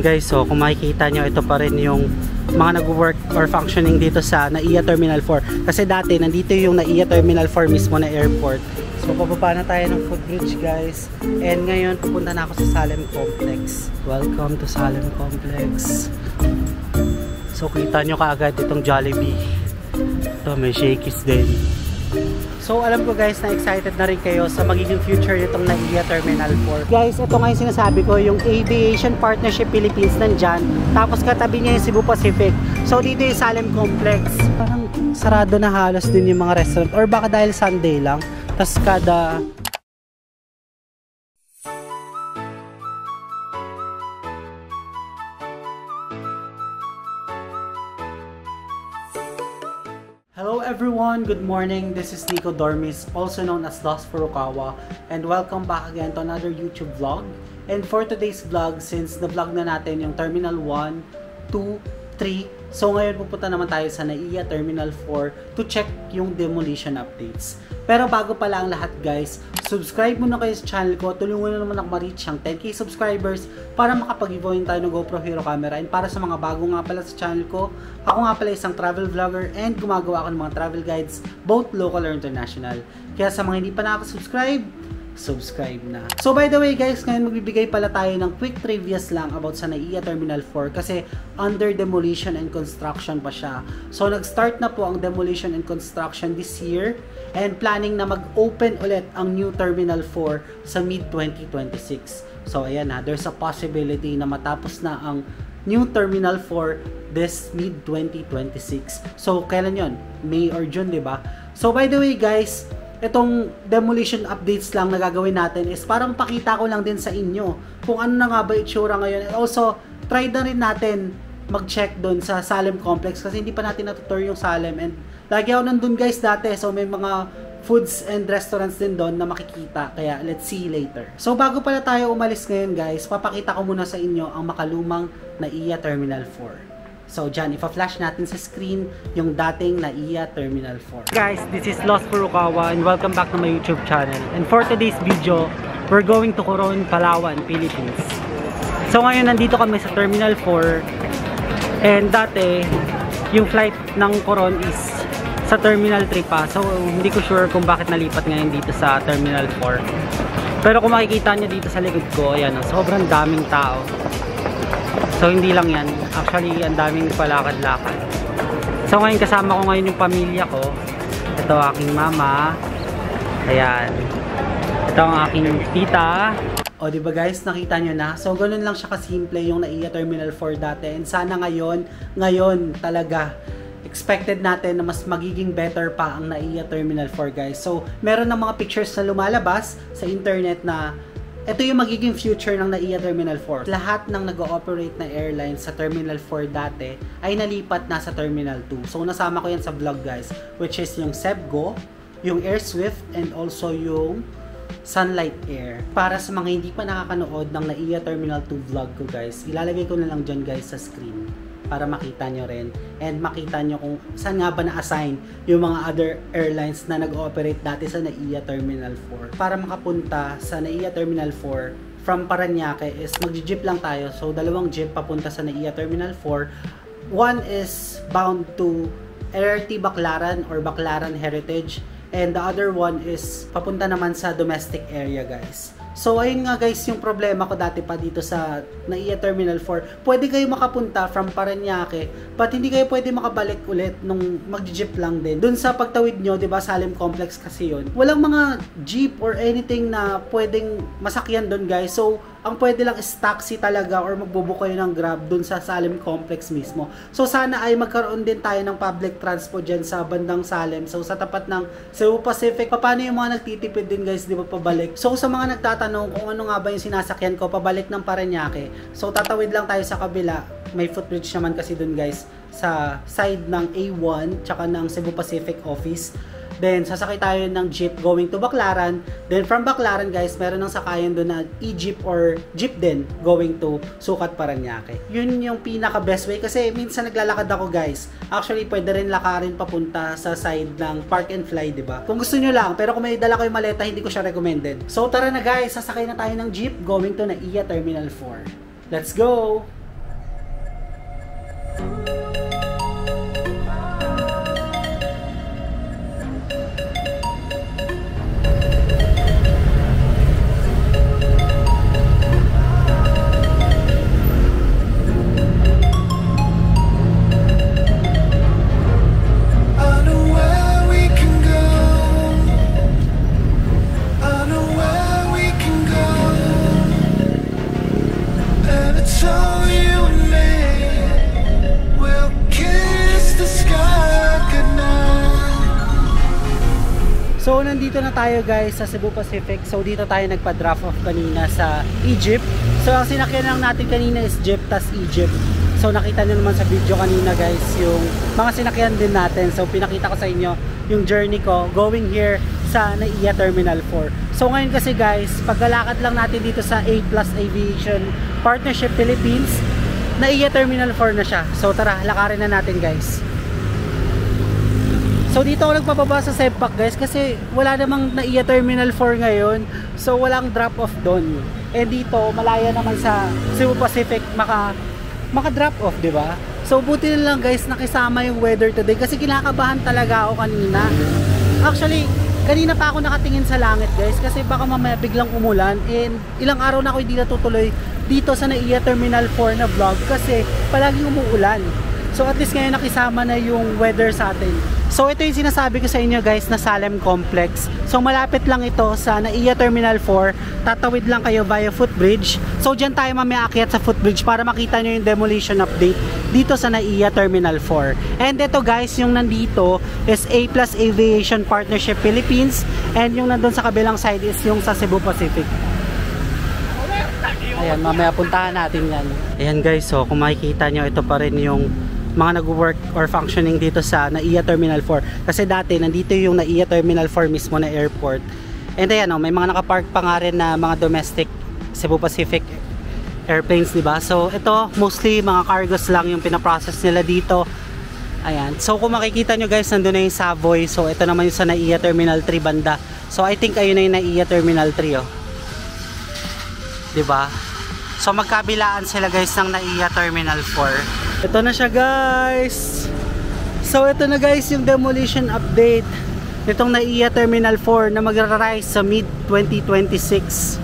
guys, so kung makikita nyo, ito pa rin yung mga nag-work or functioning dito sa NAIA Terminal 4. Kasi dati, nandito yung NAIA Terminal 4 mismo na airport. So pababa na tayo ng footbridge guys. And ngayon, pupunta na ako sa Salem Complex. Welcome to Salem Complex. So kita nyo kaagad itong Jollibee. Ito, may Shakey's din. So alam ko guys na excited na rin kayo sa magiging future nitong NAIA Terminal 4. Guys, ito nga yung sinasabi ko, yung Aviation Partnership Philippines nandyan. Tapos katabi niya yung Cebu Pacific. So dito yung Salem Complex. Parang sarado na halos din yung mga restaurant. Or baka dahil Sunday lang. Tapos kada... Hello everyone, good morning. This is Nico Dormis, also known as Lost Furukawa, and welcome back again to another YouTube vlog. And for today's vlog, since na-vlog na natin yung Terminal 1, 2, 3, so ngayon pupunta naman tayo sa NAIA Terminal 4 to check yung demolition updates. Pero bago pala ang lahat guys, subscribe muna kayo sa channel ko, tulungan na naman ako ma-reach ang 10k subscribers para makapag-giveaway tayo ng GoPro Hero camera. And para sa mga bago nga pala sa channel ko, ako nga pala isang travel vlogger and gumagawa ako ng mga travel guides, both local or international. Kaya sa mga hindi pa nakaka-subscribe, subscribe na. So by the way guys, ngayon magbibigay pala tayo ng quick trivias lang about sa NAIA Terminal 4 kasi under demolition and construction pa siya. So nag-start na po ang demolition and construction this year and planning na mag-open ulit ang new Terminal 4 sa mid-2026. So ayan na, there's a possibility na matapos na ang new Terminal 4 this mid-2026. So kailan yon? May or June, diba? So by the way guys, itong demolition updates lang na gagawin natin is parang pakita ko lang din sa inyo kung ano na nga ba itsura ngayon. And also, try na rin natin mag-check doon sa Salem Complex kasi hindi pa natin natutour yung Salem. And lagi ako nandun guys dati, so may mga foods and restaurants din doon na makikita. Kaya let's see later. So bago pala tayo umalis ngayon guys, papakita ko muna sa inyo ang makalumang NAIA Terminal 4. So dyan, ipa-flash natin sa screen yung dating NAIA Terminal 4. Guys, this is Lost Furukawa and welcome back to my YouTube channel. And for today's video, we're going to Coron, Palawan, Philippines. So ngayon, nandito kami sa Terminal 4. And dati, yung flight ng Coron is sa Terminal 3 pa. So hindi ko sure kung bakit nalipat ngayon dito sa Terminal 4. Pero kung makikita nyo dito sa likod ko, ayan, sobrang daming tao. So hindi lang yan, actually ang daming palakad-lakad. So ngayon kasama ko ngayon yung pamilya ko. Ito aking mama. Ayan. Ito ang aking tita. O diba guys, nakita nyo na? So ganun lang siya kasimple yung NAIA Terminal 4 dati. And sana ngayon talaga expected natin na mas magiging better pa ang NAIA Terminal 4 guys. So meron ng mga pictures na lumalabas sa internet na ito yung magiging future ng NAIA Terminal 4. Lahat ng nag-ooperate na airlines sa Terminal 4 dati ay nalipat na sa Terminal 2. So nasama ko yan sa vlog guys, which is yung Cebgo, yung Air Swift, and also yung Sunlight Air. Para sa mga hindi pa nakakanood ng NAIA Terminal 2 vlog ko guys, ilalagay ko na lang dyan guys sa screen para makita nyo rin and makita nyo kung saan nga ba na-assign yung mga other airlines na nag-ooperate dati sa NAIA Terminal 4. Para makapunta sa NAIA Terminal 4 from Parañaque is mag-jeep lang tayo. So dalawang jeep papunta sa NAIA Terminal 4. One is bound to LRT Baclaran or Baclaran Heritage and the other one is papunta naman sa domestic area guys. So ayun nga guys yung problema ko dati pa dito sa NAIA Terminal 4. Pwede kayo makapunta from Parañaque but hindi kayo pwede makabalik ulit nung mag-jeep lang din. Dun sa pagtawid nyo, diba Salem Complex kasi yun. Walang mga jeep or anything na pwedeng masakyan dun guys. So ang pwede lang is taxi talaga or magbubook kayo ng Grab dun sa Salem Complex mismo. So sana ay magkaroon din tayo ng public transport dyan sa bandang Salem. So sa tapat ng Cebu Pacific, paano yung mga nagtitipid din guys, di ba pabalik? So sa mga nagtatanong kung ano nga ba yung sinasakyan ko pabalik ng Parañaque, so tatawid lang tayo sa kabila. May footbridge naman kasi dun guys sa side ng A1 tsaka ng Cebu Pacific office. Then, sasakay tayo ng jeep going to Baclaran. Then, from Baclaran, guys, meron ng sakayan doon na e-jeep or jeep din going to Sucat, Parañaque. Yun yung pinaka-best way kasi minsan naglalakad ako, guys. Actually, pwede rin lakarin papunta sa side ng Park and Fly, diba? Kung gusto nyo lang, pero kung may dala ko yung maleta, hindi ko siya recommended. So, tara na guys, sasakay na tayo ng jeep going to NAIA Terminal 4. Let's go! nandito na tayo guys sa Cebu Pacific. So dito tayo nagpa-drop off kanina sa Egypt. So ang sinakyan lang natin kanina is Jeep tas Egypt. So nakita nyo naman sa video kanina guys yung mga sinakyan din natin. So pinakita ko sa inyo yung journey ko going here sa NAIA Terminal 4. So ngayon kasi guys, paglalakad lang natin dito sa A+ Aviation Partnership Philippines, NAIA Terminal 4 na siya. So tara, lakarin na natin guys. So dito ako nagpapaba sa Sepak guys kasi wala namang NAIA Terminal 4 ngayon. So walang drop off doon. And dito malaya naman sa Cebu Pacific maka-drop off, 'di ba? So buti na lang guys nakisama yung weather today kasi kinakabahan talaga ako kanina. Actually, kanina pa ako nakatingin sa langit guys kasi baka mamaya biglang umulan, and ilang araw na ako hindi natutuloy dito sa NAIA Terminal 4 na vlog kasi palaging umuulan. So at least ngayon nakisama na yung weather sa atin. So ito yung sinasabi ko sa inyo guys na Salem Complex. So malapit lang ito sa NAIA Terminal 4. Tatawid lang kayo via footbridge. So dyan tayo mamaya aakyat sa footbridge para makita nyo yung demolition update dito sa NAIA Terminal 4. And ito guys, yung nandito is A+ Aviation Partnership Philippines, and yung nandun sa kabilang side is yung sa Cebu Pacific. Ayan, mamaya puntahan natin yan. Ayan guys, so kung makikita nyo, ito pa rin yung mga nag-work or functioning dito sa NAIA Terminal 4. Kasi dati, nandito yung NAIA Terminal 4 mismo na airport. And ayan, may mga nakapark pa nga rin na mga domestic Cebu Pacific airplanes, diba? So ito, mostly mga cargos lang yung pinaprocess nila dito. Ayan. So kung makikita nyo guys, nandun na yung Savoy. So ito naman yung sa NAIA Terminal 3 banda. So I think ayun na yung NAIA Terminal 3, oh. Diba? So magkabilaan sila guys ng NAIA Terminal 4. Ito na siya guys. So ito na guys yung demolition update nitong NAIA Terminal 4 na magra-rise sa mid 2026.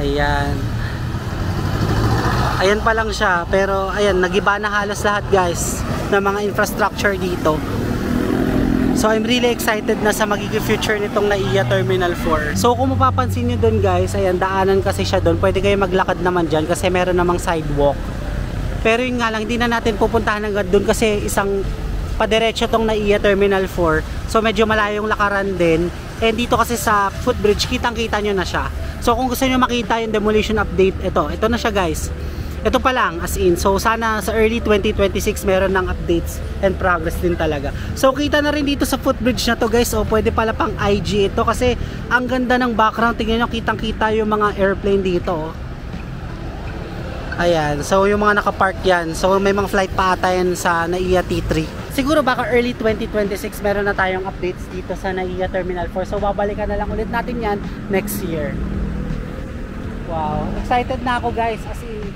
Ayan. Ayan pa lang siya, pero ayan, nagiba na halos lahat guys ng mga infrastructure dito. So I'm really excited na sa magiging future nitong NAIA Terminal 4. So kung mapapansin nyo dun guys, ayan, daanan kasi siya dun. Pwede kayo maglakad naman dyan kasi meron namang sidewalk. Pero yun nga lang, hindi na natin pupuntahan hanggang dun kasi isang padiretso tong NAIA Terminal 4. So medyo malayong lakaran din. And dito kasi sa footbridge, kitang-kita nyo na siya. So kung gusto nyo makita yung demolition update, ito na siya guys. Ito pa lang, as in. So sana sa early 2026 meron ng updates and progress din talaga. So kita na rin dito sa footbridge na to guys. O pwede pala pang IG ito kasi ang ganda ng background. Tingnan nyo, kitang-kita yung mga airplane dito. Ayan, so yung mga nakapark yan. So may mga flight pa ata yan sa NAIA T3. Siguro baka early 2026 meron na tayong updates dito sa NAIA Terminal 4. So babalikan na lang ulit natin yan next year. Wow, excited na ako guys. As in,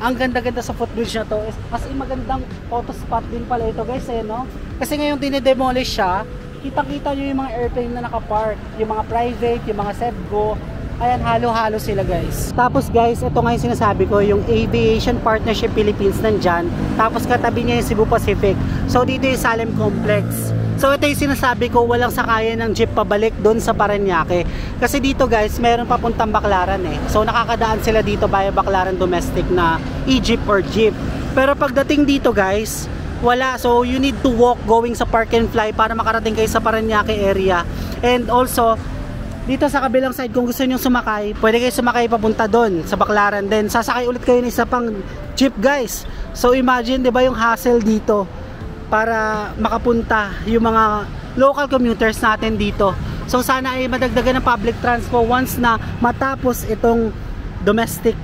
ang ganda-ganda sa footbridge na to. As in, magandang photo spot din pala ito guys, eh, no? Kasi ngayong dinidemolish siya, kita-kita nyo yung mga airplane na nakapark, yung mga private, yung mga Sevgo. Ayan, halo-halo sila guys. Tapos guys, ito nga yung sinasabi ko, yung Aviation Partnership Philippines nandyan. Tapos katabi niya yung Cebu Pacific. So dito yung Salem Complex. So ito yung sinasabi ko, walang sakayan ng jeep pabalik doon sa Parañaque. Kasi dito guys, meron papuntang Baclaran eh. So nakakadaan sila dito via Baclaran domestic na e-jeep or jeep. Pero pagdating dito guys, wala. So you need to walk going sa Park and Fly para makarating kayo sa Parañaque area. And also, dito sa kabilang side, kung gusto nyo sumakay, pwede kayo sumakay papunta doon sa Baclaran. Then sasakay ulit kayo ng isa pang jeep guys. So imagine, di ba, yung hassle dito para makapunta yung mga local commuters natin dito. So sana ay madagdagan ng public transport once na matapos itong domestic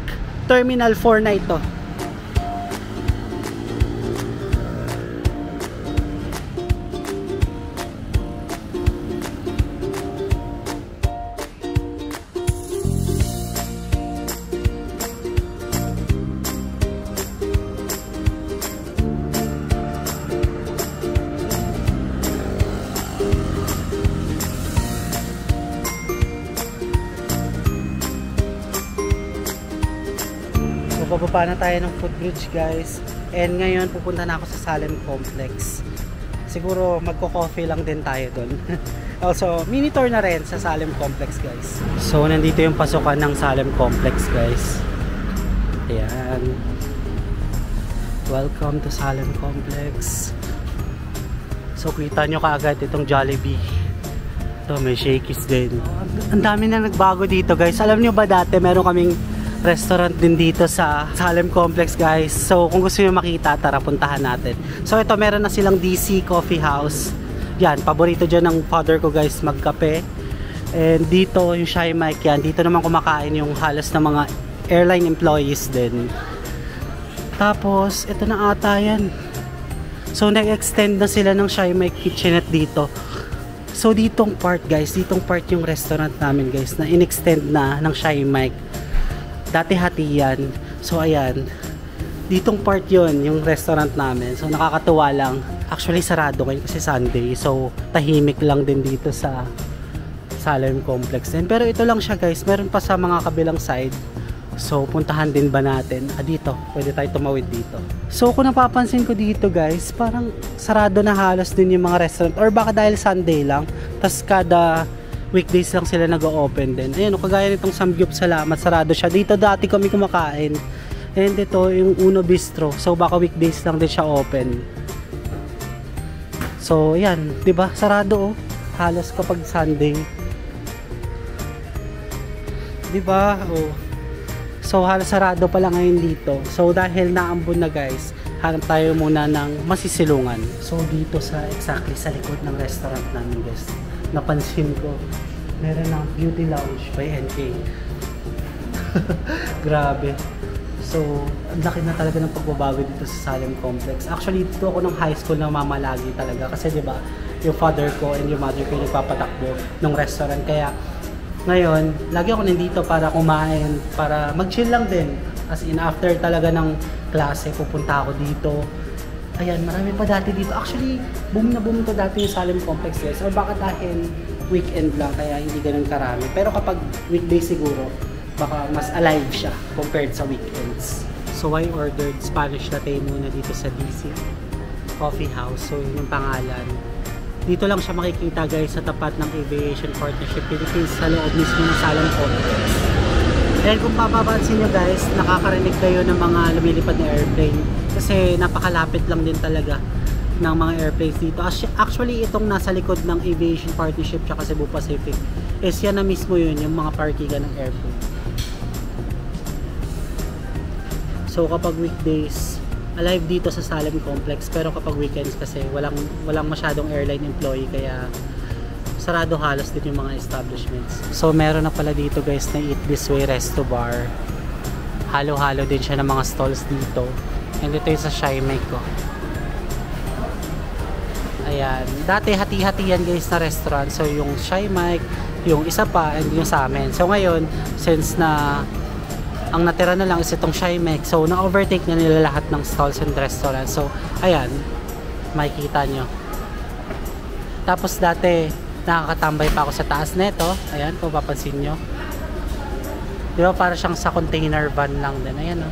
Terminal 4 na ito. Bababa na tayo ng footbridge guys, and ngayon pupunta na ako sa Salem Complex. Siguro magko-coffee lang din tayo doon. Also mini tour na rin sa Salem Complex guys. So nandito yung pasukan ng Salem Complex guys. Ayan, welcome to Salem Complex. So So kita nyo kaagad itong Jollibee. Ito may Shakey's din. Ang dami na nagbago dito guys. Alam nyo ba dati meron kaming restaurant din dito sa Salem Complex guys. So kung gusto nyo makita, tara puntahan natin. So ito meron na silang DC Coffee House. Yan, paborito dyan ng father ko guys magkape. And dito yung Shy Mike yan. Dito naman kumakain yung halos na mga airline employees din. Tapos ito na ata yan. So nag-extend na sila ng Shy Mike kitchenette dito. So ditong part guys, ditong part yung restaurant namin guys na in-extend na ng Shy Mike. Dati hati yan. So ayan, ditong part yon yung restaurant namin. So nakakatuwa lang. Actually sarado ngayon kasi Sunday. So tahimik lang din dito sa Salem Complex din. Pero ito lang siya guys. Meron pa sa mga kabilang side. So puntahan din ba natin? Dito, pwede tayo tumawid dito. So kung napapansin ko dito guys, parang sarado na halos din yung mga restaurant. Or baka dahil Sunday lang. Tas kada weekdays lang sila nag-o-open din. Ayun, kagaya nitong Samgyup Salamat, sarado siya. Dito dati kami kumakain. And ito yung Uno Bistro. So baka weekdays lang din siya open. So yan, 'di ba? Sarado oh. Halos kapag Sunday. 'Di ba? Oh. So halos sarado pa lang ngayon dito. So dahil naambon na guys, hanap tayo muna ng masisilungan. So dito sa exactly sa likod ng restaurant namin guys, napansin ko meron ng Beauty Lounge by NK. Grabe. So, ang laki na talaga ng pagbabago dito sa Salem Complex. Actually, dito ako ng high school na mamalagi talaga. Kasi diba, yung father ko and yung mother ko yung nagpapatakbo ng restaurant. Kaya, ngayon, lagi ako nandito para kumain, para mag-chill lang din. As in, after talaga ng klase, pupunta ako dito. Ayan, marami pa dati dito. Actually, boom na boom to dati yung Salem Complex guys. Or baka dahil weekend lang, kaya hindi ganun karami. Pero kapag weekday siguro, baka mas alive siya compared sa weekends. So I ordered Spanish latte muna dito sa DC Coffee House. So yun yung pangalan. Dito lang siya makikita guys sa tapat ng Aviation Partnership Philippines sa loob mismo ng Salem Complex. And kung papapansin nyo guys, nakakarinig kayo ng mga lumilipad na airplane kasi napakalapit lang din talaga ng mga airplanes dito. Actually itong nasa likod ng Aviation Partnership tsaka Cebu Pacific is yan na mismo yun, yung mga parkingan ng airplane. So kapag weekdays, alive dito sa Salem Complex, pero kapag weekends kasi walang masyadong airline employee kaya sarado halos din yung mga establishments. So meron na pala dito guys na Eat This Way Resto Bar. Halo-halo din siya ng mga stalls dito. And ito yung sa Shy Mike ko. Ayan, dati hati-hati yan guys na restaurant. So yung Shy Mike, yung isa pa, and yung sa amin. So ngayon, since na ang natira na lang is itong Shy Mike. So, na-overtake na nila lahat ng stalls and restaurants. So, ayan. Makikita nyo. Tapos dati, nakakatambay pa ako sa taas neto. Ayan, kung papansin nyo. Di ba, para siyang sa container van lang din. Ayan, o.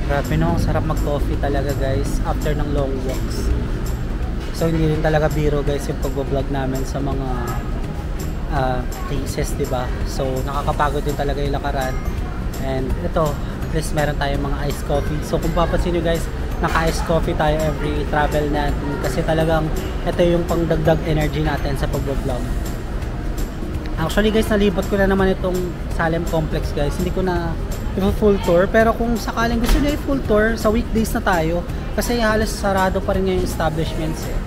Grabe no, sarap mag-coffee talaga guys after ng long walks. So, hindi rin talaga biro guys yung pag-vlog namin sa mga places, diba? So nakakapagod din talaga yung lakaran. And ito, at least meron tayong mga iced coffee. So kung papansin nyo guys, naka-iced coffee tayo every travel natin kasi talagang ito yung pangdagdag energy natin sa pag-vlog. Actually guys, nalibot ko na naman itong Salem Complex guys. Hindi ko na full tour, pero kung sakaling gusto nyo full tour, sa weekdays na tayo kasi halos sarado pa rin yung establishments eh.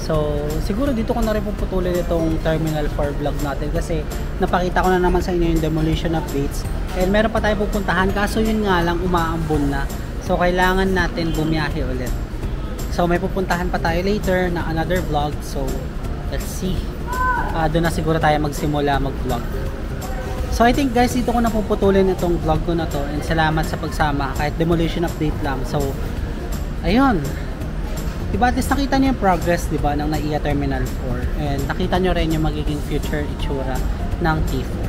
So, siguro dito ko na rin puputulin itong Terminal 4 vlog natin kasi napakita ko na naman sa inyo yung demolition updates. And meron pa tayo pupuntahan kaso yun nga lang umaambon na. So, kailangan natin bumiyahe ulit. So, may pupuntahan pa tayo later na another vlog. So, let's see. Doon na siguro tayo magsimula mag-vlog. So, I think guys, dito ko na puputulin itong vlog ko na to. And salamat sa pagsama kahit demolition update lang. So, ayun. Diba, at least nakita nyo yung progress, diba, ng NAIA Terminal 4 and nakita nyo rin yung magiging future itsura ng T4.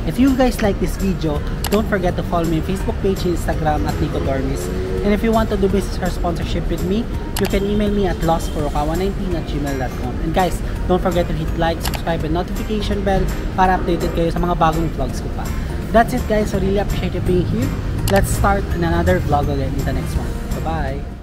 If you guys like this video, don't forget to follow me on Facebook page, Instagram at Nico Dormis. And if you want to do business or sponsorship with me, you can email me at lostfurukawa19@gmail.com. And guys, don't forget to hit like, subscribe, and notification bell para updated kayo sa mga bagong vlogs ko pa. That's it guys, so really appreciate you being here. let's start another vlog again in the next one. Bye-bye!